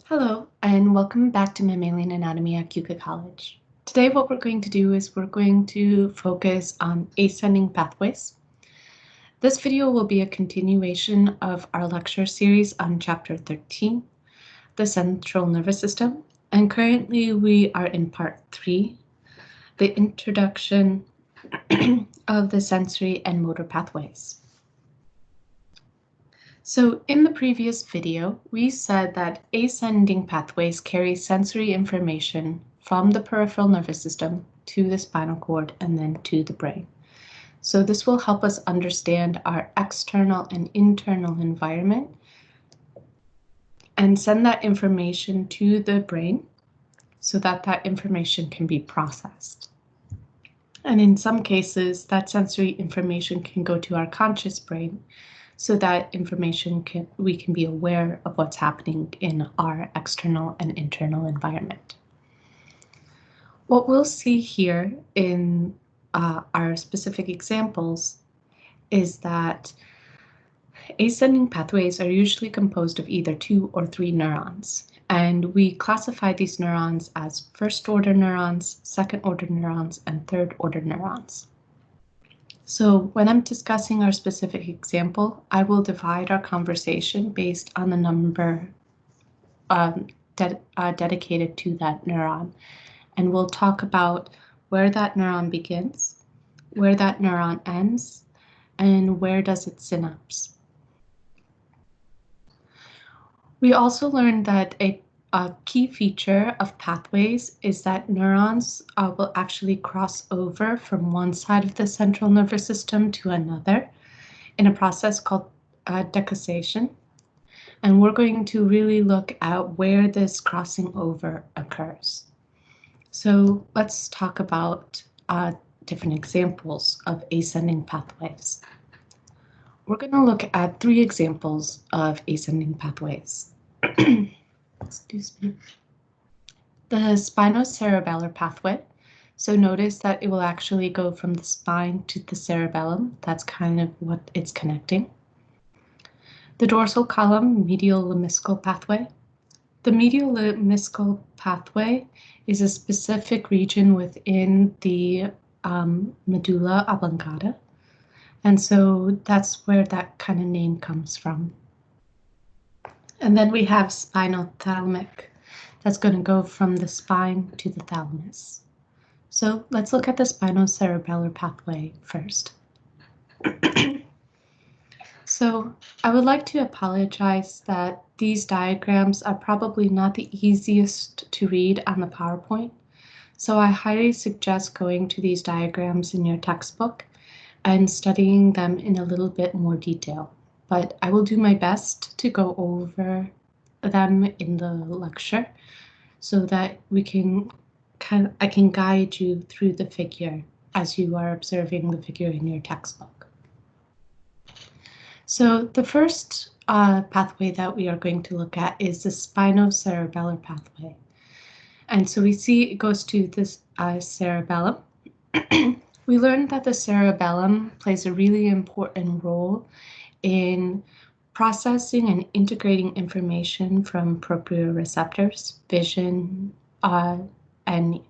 Hello, and welcome back to Mammalian Anatomy at Keuka College. Today what we're going to do is we're going to focus on ascending pathways. This video will be a continuation of our lecture series on Chapter 13, the central nervous system, and currently we are in Part 3, the introduction of the sensory and motor pathways. So in the previous video, we said that ascending pathways carry sensory information from the peripheral nervous system to the spinal cord and then to the brain. So this will help us understand our external and internal environment and send that information to the brain so that that information can be processed. And in some cases, that sensory information can go to our conscious brain, so that information we can be aware of what's happening in our external and internal environment. What we'll see here in our specific examples is that ascending pathways are usually composed of either 2 or 3 neurons, and we classify these neurons as first-order neurons, second-order neurons, and third-order neurons. So when I'm discussing our specific example, I will divide our conversation based on the number dedicated to that neuron. And we'll talk about where that neuron begins, where that neuron ends, and where does it synapse. We also learned that a key feature of pathways is that neurons will actually cross over from one side of the central nervous system to another in a process called decussation. And we're going to really look at where this crossing over occurs. So let's talk about different examples of ascending pathways. We're going to look at 3 examples of ascending pathways. Excuse me. The spinocerebellar pathway. So notice that it will actually go from the spine to the cerebellum. That's kind of what it's connecting. The dorsal column medial lemniscal pathway. The medial lemniscal pathway is a specific region within the medulla oblongata. And so that's where that kind of name comes from. And then we have spinothalamic. That's going to go from the spine to the thalamus. So let's look at the spinocerebellar pathway first. So I would like to apologize that these diagrams are probably not the easiest to read on the PowerPoint. So I highly suggest going to these diagrams in your textbook and studying them in a little bit more detail. But I will do my best to go over them in the lecture so that I can guide you through the figure as you are observing the figure in your textbook. So the first pathway that we are going to look at is the spinocerebellar pathway. And so we see it goes to this cerebellum. We learned that the cerebellum plays a really important role in processing and integrating information from proprioceptors, vision, and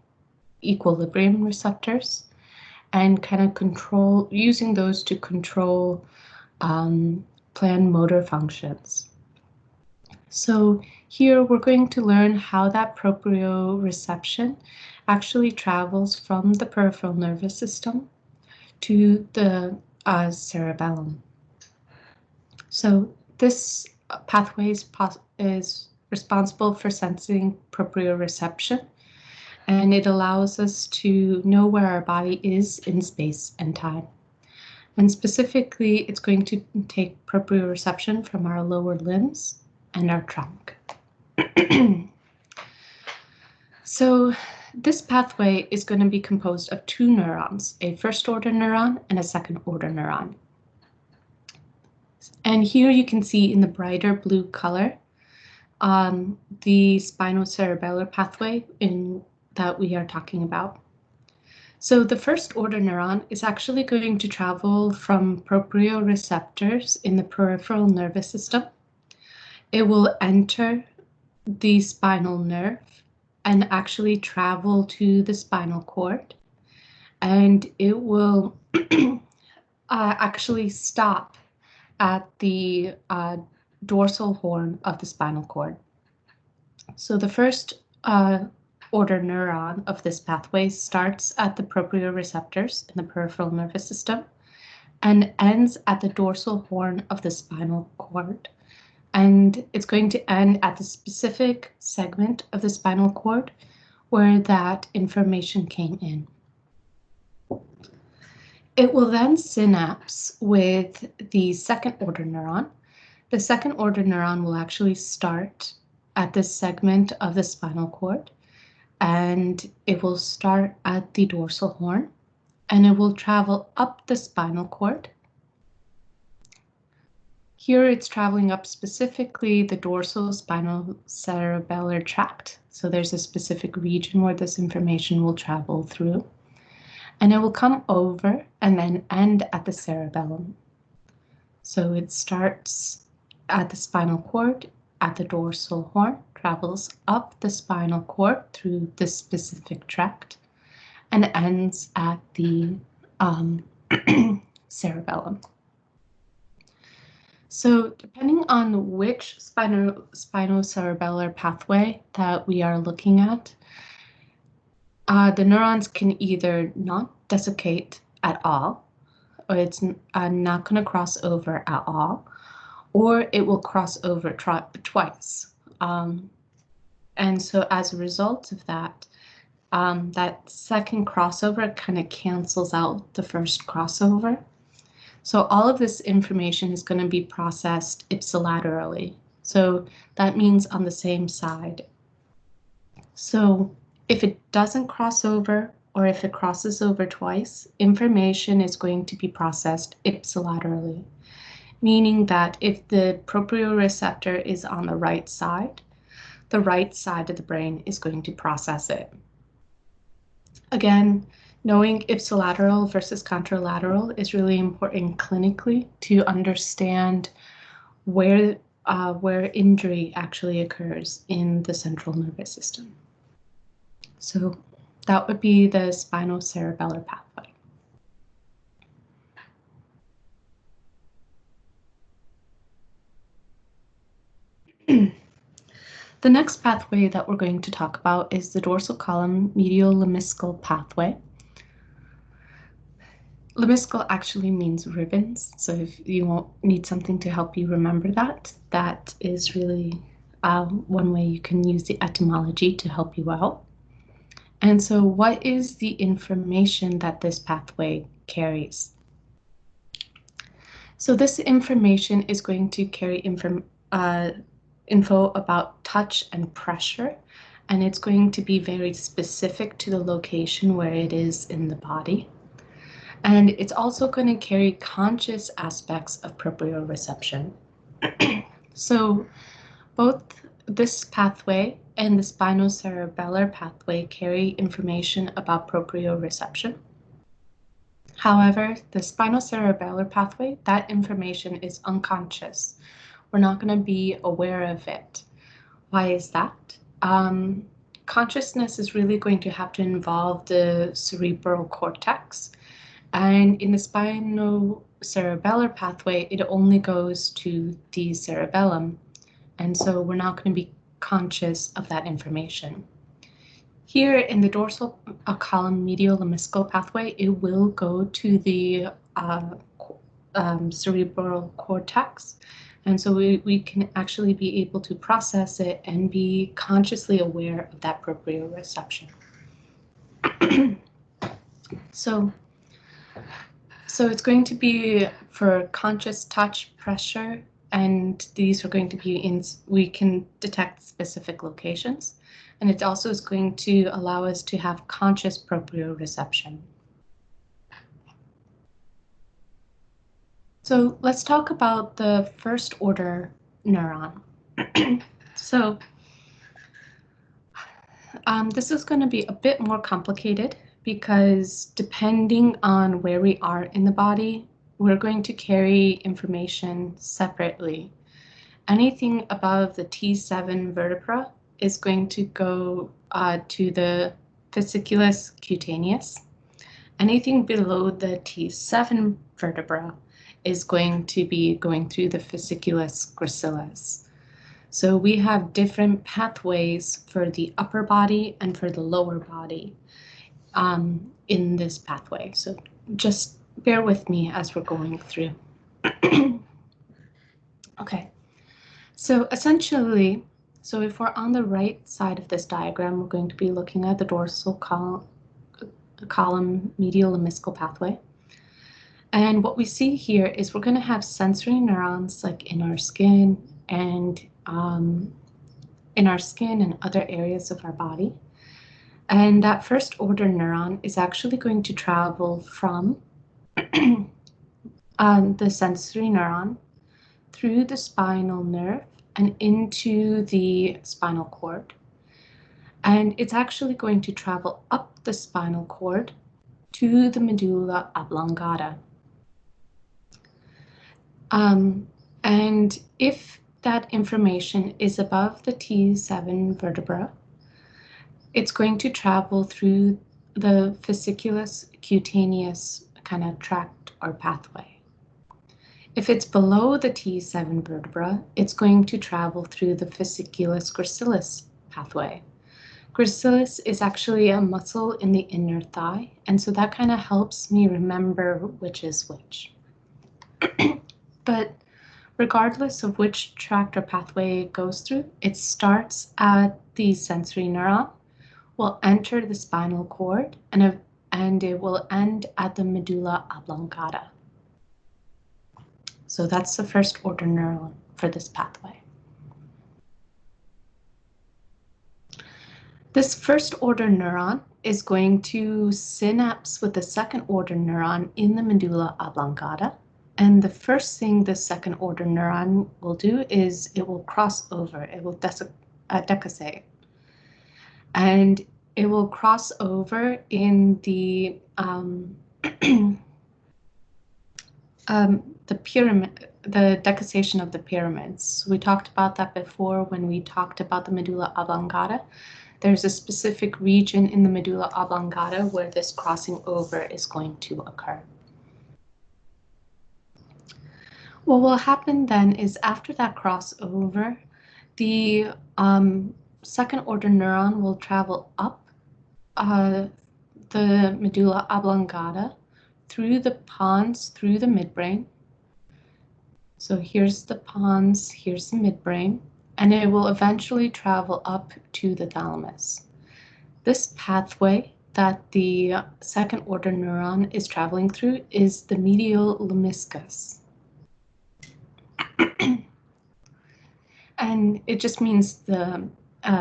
equilibrium receptors, and kind of using those to control planned motor functions. So here we're going to learn how that proprioception actually travels from the peripheral nervous system to the cerebellum. So this pathway is responsible for sensing proprioception, and it allows us to know where our body is in space and time. And specifically, it's going to take proprioception from our lower limbs and our trunk. So this pathway is going to be composed of 2 neurons, a first-order neuron and a second-order neuron. And here you can see in the brighter blue color the spinocerebellar pathway that we are talking about. So the first-order neuron is actually going to travel from proprioceptors in the peripheral nervous system. It will enter the spinal nerve and actually travel to the spinal cord, and it will actually stop at the dorsal horn of the spinal cord. So the first order neuron of this pathway starts at the proprioceptors in the peripheral nervous system and ends at the dorsal horn of the spinal cord. And it's going to end at the specific segment of the spinal cord where that information came in. It will then synapse with the second order neuron. The second order neuron will actually start at this segment of the spinal cord, and it will start at the dorsal horn, and it will travel up the spinal cord. Here it's traveling up specifically the dorsal spinal cerebellar tract. So there's a specific region where this information will travel through. And it will come over and then end at the cerebellum. So it starts at the spinal cord, at the dorsal horn, travels up the spinal cord through this specific tract, and ends at the cerebellum. So depending on which spinocerebellar pathway that we are looking at, the neurons can either not desiccate at all, or it's not going to cross over at all, or it will cross over twice. And so as a result of that, that second crossover kind of cancels out the first crossover. So all of this information is going to be processed ipsilaterally. So that means on the same side. So if it doesn't cross over, or if it crosses over twice, information is going to be processed ipsilaterally, meaning that if the proprioceptor is on the right side of the brain is going to process it. Again, knowing ipsilateral versus contralateral is really important clinically to understand where injury actually occurs in the central nervous system. So that would be the spinocerebellar pathway. The next pathway that we're going to talk about is the dorsal column medial lemniscal pathway. Lemniscal actually means ribbons, so if you won't need something to help you remember that, that is really one way you can use the etymology to help you out. And so what is the information that this pathway carries? So this information is going to carry info about touch and pressure, and it's going to be very specific to the location where it is in the body. And it's also going to carry conscious aspects of proprioception. So both this pathway and the spinocerebellar pathway carry information about proprioception. However, the spinocerebellar pathway, that information is unconscious. We're not going to be aware of it. Why is that? Consciousness is really going to have to involve the cerebral cortex. And in the spinocerebellar pathway, it only goes to the cerebellum. And so we're not going to be conscious of that information. Here in the dorsal column medial lemniscal pathway, it will go to the cerebral cortex. And so we can actually be able to process it and be consciously aware of that proprioception. So it's going to be for conscious touch, pressure, and these are going to be we can detect specific locations. And it also is going to allow us to have conscious proprioception. So let's talk about the first order neuron. So this is going to be a bit more complicated because depending on where we are in the body, we're going to carry information separately. Anything above the T7 vertebra is going to go to the fasciculus cutaneus. Anything below the T7 vertebra is going to be going through the fasciculus gracilis. So we have different pathways for the upper body and for the lower body in this pathway. So just bear with me as we're going through. Okay, so essentially, so if we're on the right side of this diagram, we're going to be looking at the dorsal column medial lemniscal pathway. And what we see here is we're going to have sensory neurons like in our skin and other areas of our body. And that first order neuron is actually going to travel from the sensory neuron through the spinal nerve and into the spinal cord. And it's actually going to travel up the spinal cord to the medulla oblongata. And if that information is above the T7 vertebra, it's going to travel through the fasciculus cutaneus kind of tract or pathway. If it's below the T7 vertebra, it's going to travel through the fasciculus gracilis pathway. Gracilis is actually a muscle in the inner thigh, and so that kind of helps me remember which is which. But regardless of which tract or pathway it goes through, it starts at the sensory neuron, will enter the spinal cord, and it will end at the medulla oblongata. So that's the first order neuron for this pathway. This first order neuron is going to synapse with the second order neuron in the medulla oblongata. And the first thing the second order neuron will do is it will cross over, it will decussate. And it will cross over in the pyramid, the decussation of the pyramids. We talked about that before when we talked about the medulla oblongata. There's a specific region in the medulla oblongata where this crossing over is going to occur. What will happen then is after that crossover, the second order neuron will travel up the medulla oblongata through the pons, through the midbrain. So here's the pons, here's the midbrain, and it will eventually travel up to the thalamus. This pathway that the second order neuron is traveling through is the medial lemniscus. And it just means the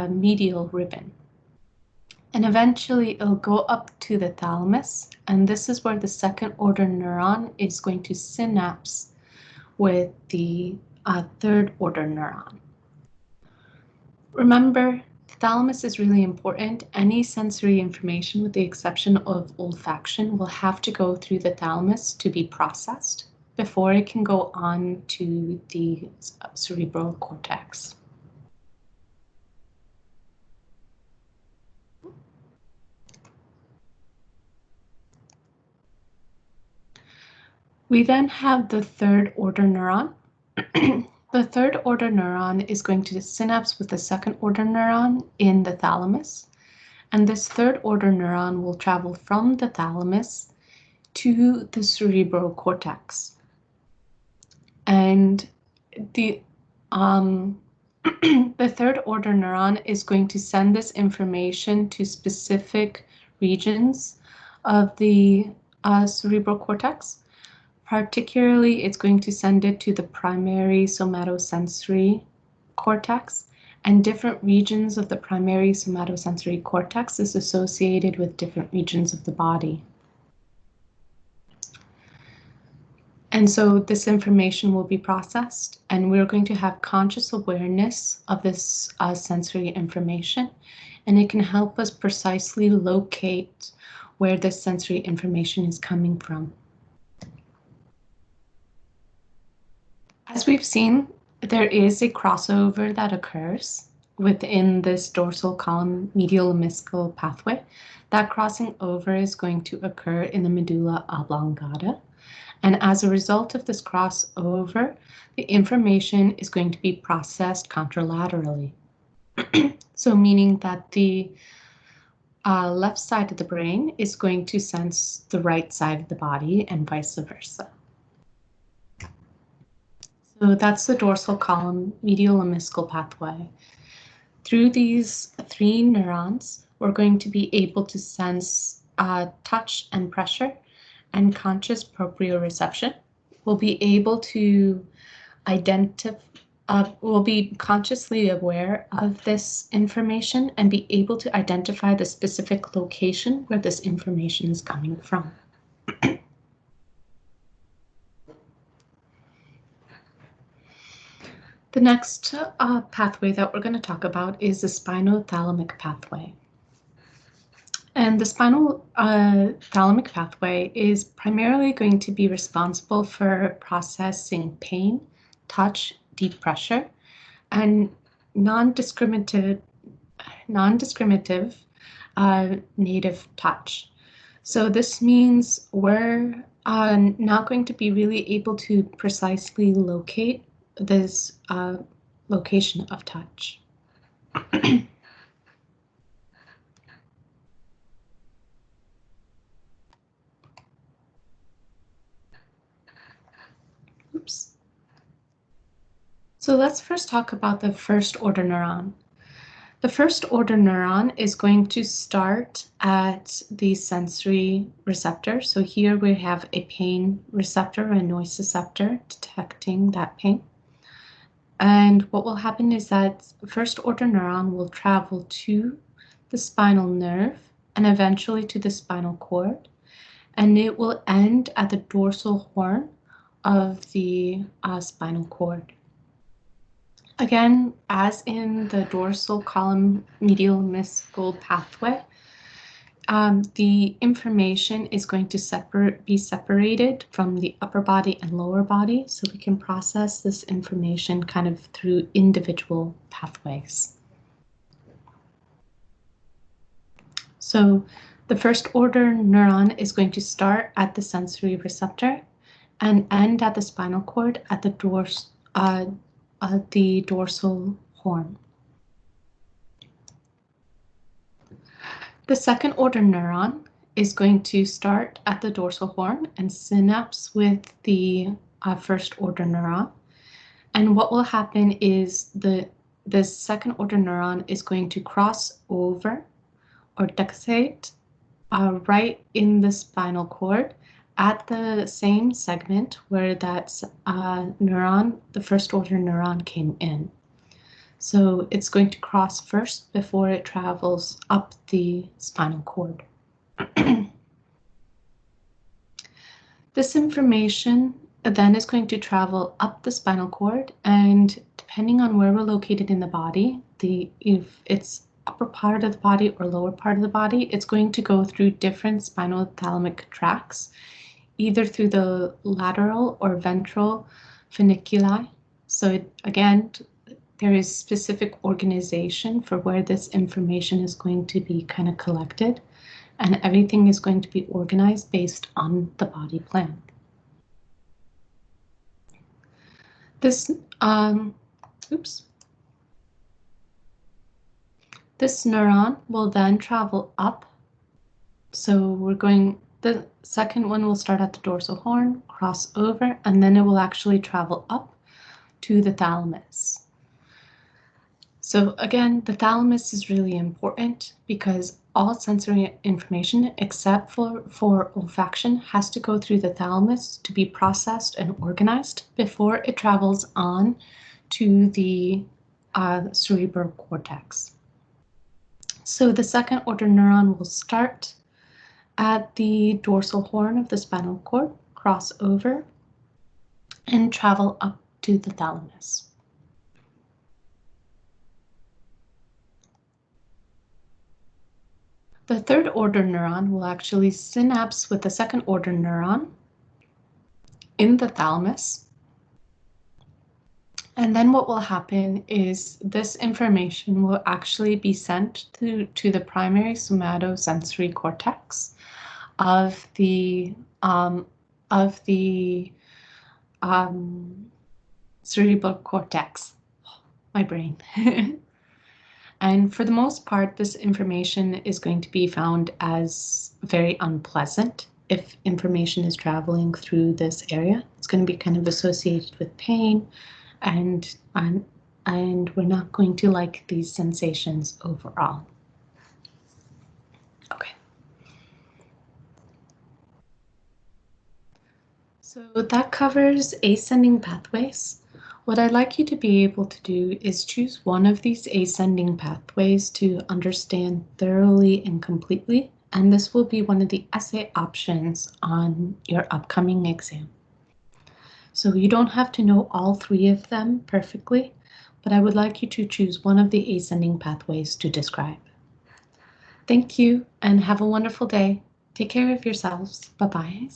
medial ribbon. And eventually it'll go up to the thalamus, and this is where the second order neuron is going to synapse with the third order neuron. Remember, the thalamus is really important. Any sensory information, with the exception of olfaction, will have to go through the thalamus to be processed before it can go on to the cerebral cortex. We then have the third order neuron. The third order neuron is going to synapse with the second order neuron in the thalamus. And this third order neuron will travel from the thalamus to the cerebral cortex. And the third order neuron is going to send this information to specific regions of the cerebral cortex. Particularly, it's going to send it to the primary somatosensory cortex, and different regions of the primary somatosensory cortex is associated with different regions of the body. And so this information will be processed, and we're going to have conscious awareness of this sensory information, and it can help us precisely locate where this sensory information is coming from. As we've seen, there is a crossover that occurs, within this dorsal column medial lemniscal pathway, that crossing over is going to occur in the medulla oblongata. And as a result of this crossover, the information is going to be processed contralaterally. So meaning that the left side of the brain is going to sense the right side of the body and vice versa. So that's the dorsal column medial lemniscal pathway. Through these 3 neurons, we're going to be able to sense touch and pressure and conscious proprioception. We'll be able to we'll be consciously aware of this information and be able to identify the specific location where this information is coming from. The next pathway that we're going to talk about is the spinothalamic pathway. And the spinal thalamic pathway is primarily going to be responsible for processing pain, touch, deep pressure, and non-discriminative native touch. So this means we're not going to be really able to precisely locate this location of touch. Oops. So let's first talk about the first order neuron. The first order neuron is going to start at the sensory receptor. So here we have a pain receptor, a noise receptor detecting that pain. And what will happen is that first order neuron will travel to the spinal nerve and eventually to the spinal cord, and it will end at the dorsal horn of the spinal cord. Again, as in the dorsal column medial lemniscal pathway, the information is going to be separated from the upper body and lower body, so we can process this information kind of through individual pathways. So the first order neuron is going to start at the sensory receptor and end at the spinal cord at the dorsal horn. The second order neuron is going to start at the dorsal horn and synapse with the first order neuron. And what will happen is the second order neuron is going to cross over or decussate right in the spinal cord at the same segment where that neuron, the first order neuron, came in. So it's going to cross first before it travels up the spinal cord. This information then is going to travel up the spinal cord, and depending on where we're located in the body, if it's upper part of the body or lower part of the body, it's going to go through different spinothalamic tracts, either through the lateral or ventral funiculi. So again, there is specific organization for where this information is going to be kind of collected, and everything is going to be organized based on the body plan. This, this neuron will then travel up. So the second one will start at the dorsal horn, cross over, and then it will actually travel up to the thalamus. So again, the thalamus is really important because all sensory information except for olfaction has to go through the thalamus to be processed and organized before it travels on to the cerebral cortex. So the second order neuron will start at the dorsal horn of the spinal cord, cross over, and travel up to the thalamus. The third order neuron will actually synapse with the second order neuron in the thalamus. And then what will happen is this information will actually be sent to the primary somatosensory cortex of the um, cerebral cortex, my brain. And for the most part, this information is going to be found as very unpleasant. If information is traveling through this area, it's going to be kind of associated with pain, and we're not going to like these sensations overall. Okay. So that covers ascending pathways. What I'd like you to be able to do is choose one of these ascending pathways to understand thoroughly and completely, and this will be one of the essay options on your upcoming exam. So you don't have to know all three of them perfectly, but I would like you to choose one of the ascending pathways to describe. Thank you and have a wonderful day. Take care of yourselves. Bye-bye.